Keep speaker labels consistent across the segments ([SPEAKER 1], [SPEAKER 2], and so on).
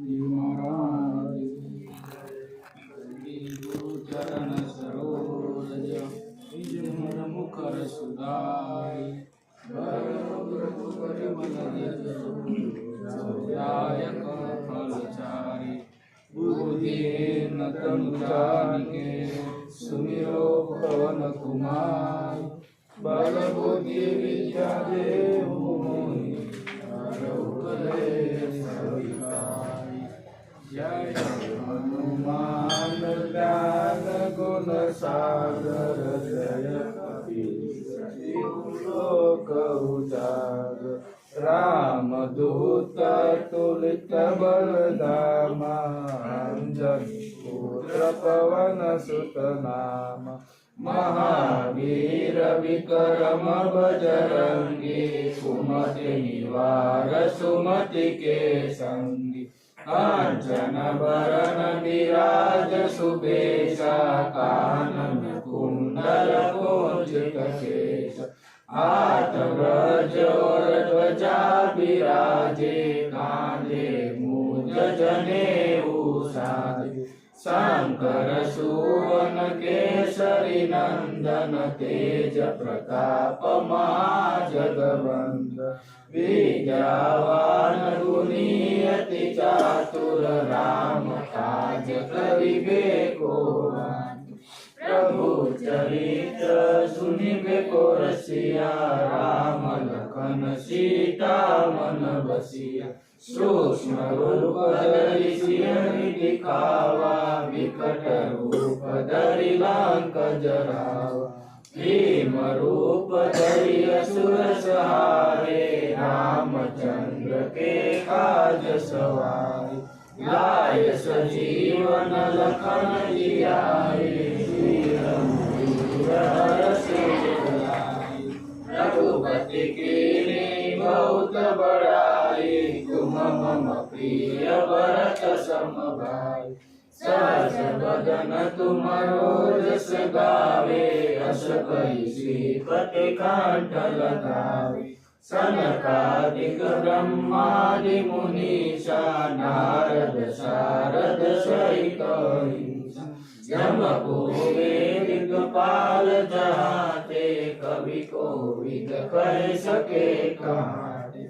[SPEAKER 1] महाराज गुरु चरण सरोज निज मन मुखर सुधाय दायक फलचारी बुद्धिहीन तनु जानिके सुमिरो पवन कुमार बल बुद्धि विद्या देहु मोहि जय हनुमान ज्ञान गुण सागर जय कपीश लोक उजागर रामदूत तुलित बलधामा अंजनी पुत्र पवन सुत नाम महावीर विक्रम बजरंगी कुमति निवार सुमति के संगी कांचन बरन विराज सुबेशा कानन कुंडल कुंचित केश हाथ ब्रज और ध्वजा विराजे कांधे मूंज जनेऊ साजे शंकर सुवन केसरी नंदन तेज प्रताप महाजगवंद विद्यावान गुणी अति चातुर राम काज करिबे को प्रभु चरित्र सुनिबे को रसिया राम लखन सीता मन बसिया सूक्ष्म रूप धरि सियहि दिखावा विकट रूप धरि लंक जरावा भीम रूप धरि असुर सहारे रामचंद्र के काज सवारे लाय सजीवन लखन जियाए रघुपति कीन्ही बहुत बड़ाई तुम मम प्रिय भरत सम भाई सहस बदन तुमरो जस गावे अस कहि श्रीपति कंठ लगावे सनकादिक ब्रह्मादि मुनीषा नारद सारद सहित जम कुबेर दिगपाल जहाते कवि कोविद कह सके कहाते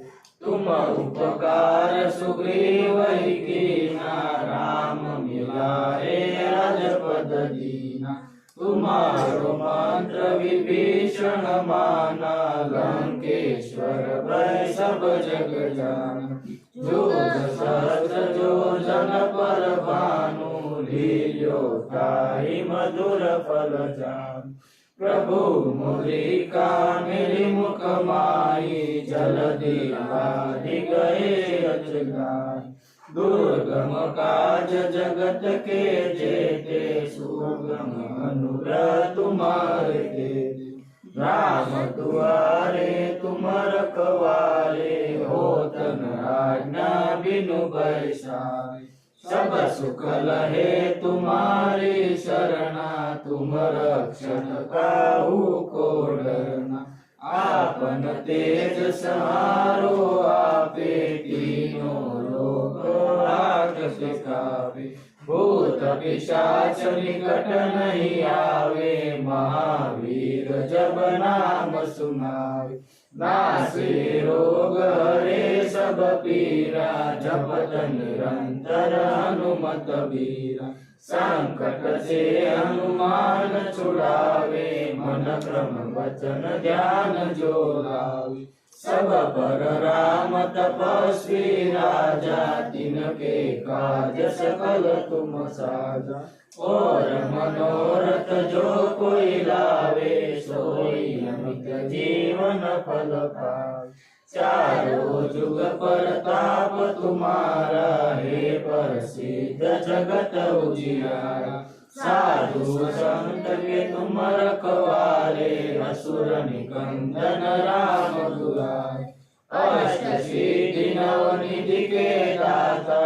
[SPEAKER 1] तुम उपकार सुग्रीव कीना राम मिलाए राजपद दीना तुम्हारो मंत्र विभीषण माना लंकेश्वर भय सब जग जाना जो सहस्र जो जन पर भानु लील्यो ताहि मधुर फल जान प्रभु मुद्रिका मेरी मुख माई जलधि आदि गए अचगाई दुर्गम काज जगत के जेते सुगम अनुग्रह तुम्हारे देते राम दुआरे तुम रखवारे होत न आज्ञा बिनु बैसारे सब सुख लहे तुम्हारी शरणा तुम रक्षण काहू को डरना आपन तेज सहारो आपे तीनों लोक राख सिखावे भूत पिशाच निकट नहीं आवे महावीर जब नाम सुनावे नासे रोग हरे सब पीरा जपत निरंतर हनुमत बीरा संकट से हनुमान छुड़ावे मन क्रम वचन ध्यान जो लावे सब पर राम तपस्वी राजा तिनके काज सकल तुम साजा और मनोरथ जो कोई लावे सोई अमित जीवन फल पावे चारों जुग परताप तुम्हारा है प्रसिद्ध जगत उजियारा साधु संत के तुम रखवारे असुर निकंदन राम दुलारे अष्ट सिद्धि नवनिधि के दाता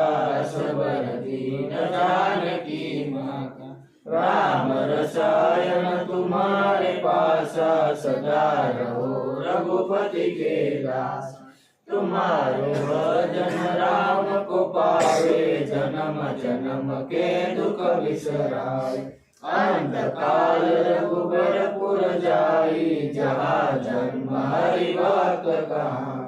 [SPEAKER 1] सबर दीन जानकी माता राम रसायन तुम्हारे पासा सदा रहो रघुपति के दास तुम्हारो भजन राम को पावे जन्म जन्म के दुख बिसराय अंतकाल रघुबरपुर जाई जहाँ जन्म हरि भक्त कहाय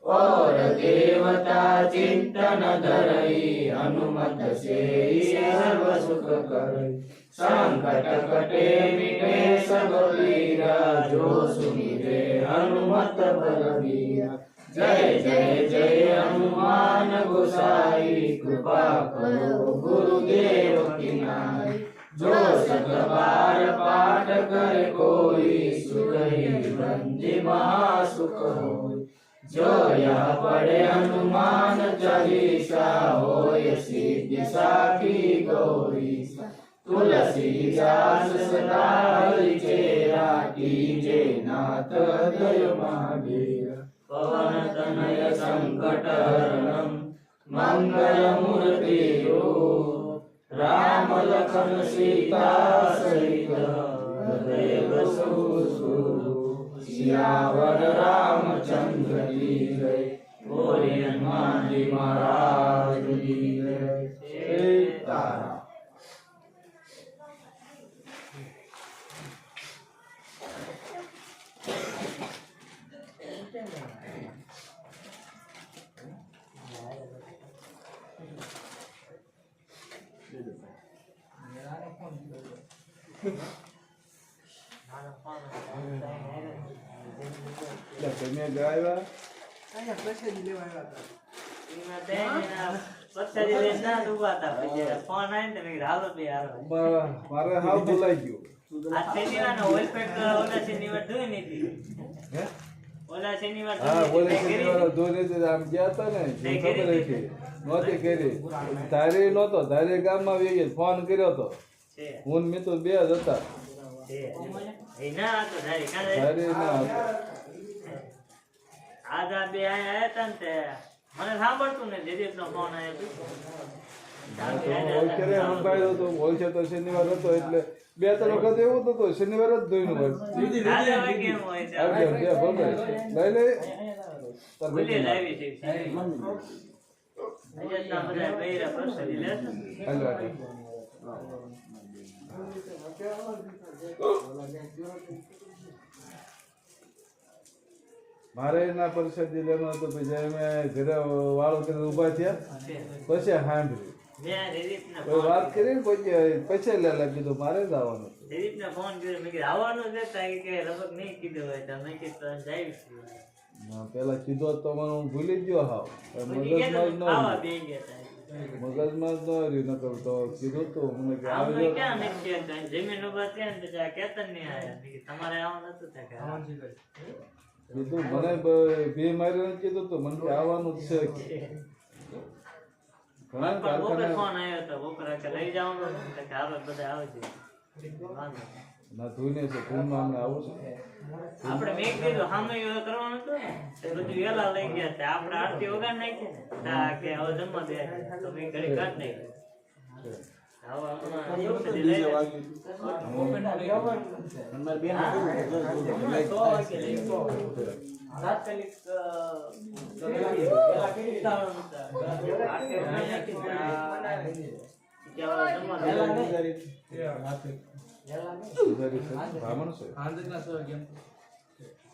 [SPEAKER 1] और देवता चिंतन धरई हनुमत से सर्व सुख करई संकट कटे मिटे सब पीरा जो सुमिरे हनुमत बलबीरा जय जय जय हनुमान गोसाई कृपा करो गुरुदेव की नाई जो सत बार पाठ करे कोई सुरही बंदी महासुख होई जो यह पढ़े हनुमान चालीसा होय सिद्धि साखी गौरीसा तुलसीदास सदा हरि चेरा कीजे नाथ हृदय महावीरा पवन तनय संकट हरणं मंगल मूर्ति राम लखन सीता सहित हृदय बसु सियावर रामचंद्र की जय बोले हनुमान जी महाराज की जय सीताराम।
[SPEAKER 2] તમે ગાયવા
[SPEAKER 3] અહીંયા પ્રસાદી લેવા આવ્યા હતા.
[SPEAKER 4] એમાં તેને પ્રસાદી લઈને ના ઉભા હતા. પછી ફોન આવીને તો મેં કીધું હાલો બે હાલો.
[SPEAKER 2] મારે હાવ બોલાઈ ગયું.
[SPEAKER 4] આ શનિવારનો વોલપેપર ઓલા શનિવાર જોઈ નથી.
[SPEAKER 2] હે
[SPEAKER 4] ઓલા શનિવાર
[SPEAKER 2] હા
[SPEAKER 4] જોઈ
[SPEAKER 2] બોલે
[SPEAKER 4] નથી.
[SPEAKER 2] શનિવારે દોરે આમ ગયા હતા ને
[SPEAKER 4] તે
[SPEAKER 2] ખબર
[SPEAKER 4] કરી
[SPEAKER 2] હતી નહોતી કરી ધારે નહોતો ધારે ગામમાં વેગી ફોન કર્યો હતો
[SPEAKER 4] છે
[SPEAKER 2] હું ને મિતુલ બે જ હતા
[SPEAKER 4] છે એ ના હતો ધારી કાલે
[SPEAKER 2] ધારે ના હતા.
[SPEAKER 4] આજ આ બે આયા હતા ને તે મને સાંભળતું ને દિલીપનો ફોન આવ્યો
[SPEAKER 2] ઓળખે સંભાળ્યો હતો ઓળખે તો શનિવાર હતો એટલે બે ત્રણ વખત એવું જ હતું શનિવાર જ ધોઈનું હોય
[SPEAKER 4] દાદા હવે કેમ હોય છે
[SPEAKER 2] આવજે બે ભલે લઈ લે તાર
[SPEAKER 4] ભૂલી
[SPEAKER 2] બેટી
[SPEAKER 4] લાવી છે અહીંયા બધા બૈરા પ્રસાદી લેશે
[SPEAKER 2] હાલો હાલો. મારે એના પ્રસાદી લેવાનો હતો પછી અમે ઘરે વાળો કરીને ઊભા થયા પછી સાંભળ્યું
[SPEAKER 4] મેં દિલીપને
[SPEAKER 2] કોઈ વાત કરી ને પછી લેલા કીધું મારે જ આવવાનું હતું.
[SPEAKER 4] દિલીપને ફોન કર્યો મેં કીધું આવવાનું છે તારી કે લગભગ નહીં કીધું હોય તો મેં કીધું જાય
[SPEAKER 2] ના, પેલા કીધો તો મને હું ભૂલી જ ગયો હાવ
[SPEAKER 4] પછી
[SPEAKER 2] મગજમાં જ ન
[SPEAKER 4] ખાવા
[SPEAKER 2] રહ્યું.
[SPEAKER 4] બે ગયા તા
[SPEAKER 2] મગજમાં જ ન રહ્યું નકર તો કીધું તું મને કે
[SPEAKER 4] આમને
[SPEAKER 2] આવજો
[SPEAKER 4] ક્યાં નથી કહેતા જમીન ઉભા થયા ને પછી આ કેતન નહીં આયા મેં કીધું તમારે આવવાનું હતું ત્યાં કે હા.
[SPEAKER 2] કીધું મને બે માર્યું કીધું તું મને કે આવવાનું જ છે ઘણા
[SPEAKER 4] પણ બપોર
[SPEAKER 2] કારખાના
[SPEAKER 4] ફોન આવ્યો હતો બપોરે કે લઈ જવાનું તો કે હાલો બધા આવજો વાંધો નહીં.
[SPEAKER 2] ના ધોઈને છે ધૂનમાં અમને આવું છે
[SPEAKER 4] આપણે મેં કીધું સામે કરવાનું હતું ને તે બધું વેલા લઈ ગયા હતા આપણે આરતી વગાડ નાખી ને તા કે હવે જમવા દે તો મેં ઘડી કાઢ નાખી હવે હમણાં પ્રસાદી લઈ લે. તાત્કાલિક વેલા કરી જવાનું હતું. આરતી વગાડ નાખી ને કે હવે જમવા દે.
[SPEAKER 2] સુધારી છે બ્રાહ્મણ છે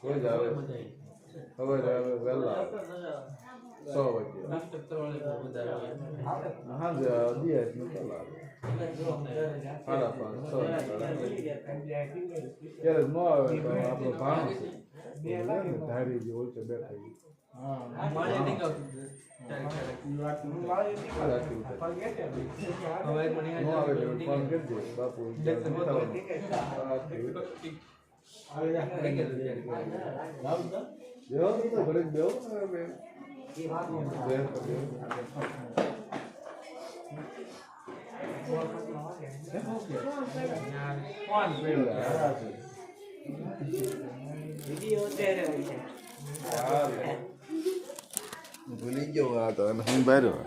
[SPEAKER 2] કોઈ જ આવે ખબર આવે વહેલા આવે 100 વાગે હા જ દિયા એટલે ચાલ આવે 5:30 ક્યારે ન આવે તો આપણો ભાણો છે ધારી જે હોય છે બેઠા બાપુ ભૂલી ગયો આ તો હું બાર્યો